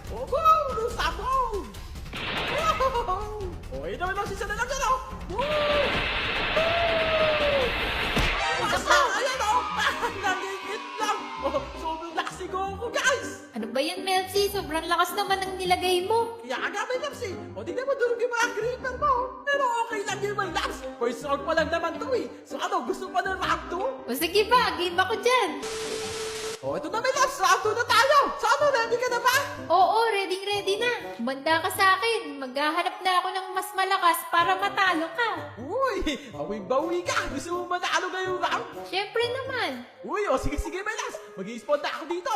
Oh, go! Sabong! Oh, ayun naman lang si Sana lang yan, oh! Ayan, oh! Nangingit lang! Oh, sobrang lakas ni Goku, guys! Ano ba yan, Melcy? Sobrang lakas naman ng nilagay mo. Kaya nga, may laps eh. O, di naman durog yung mga creeper mo. Pero okay lang yun, may laps. First round pa lang naman to eh. So ano, gusto pa ng round 2? O sige ba, game ako dyan. O, ito na may laps. Round 2 na tayo. So ano, ready ka na ba? Oo, ready na. Banda ka sa akin. Maghahanap na ako ng mas malakas para matalo ka. Uy, awing-bawi ka. Gusto mo manalo ngayong round? Siyempre naman. Uy, o sige, may laps. Mag-i-spawn na ako dito.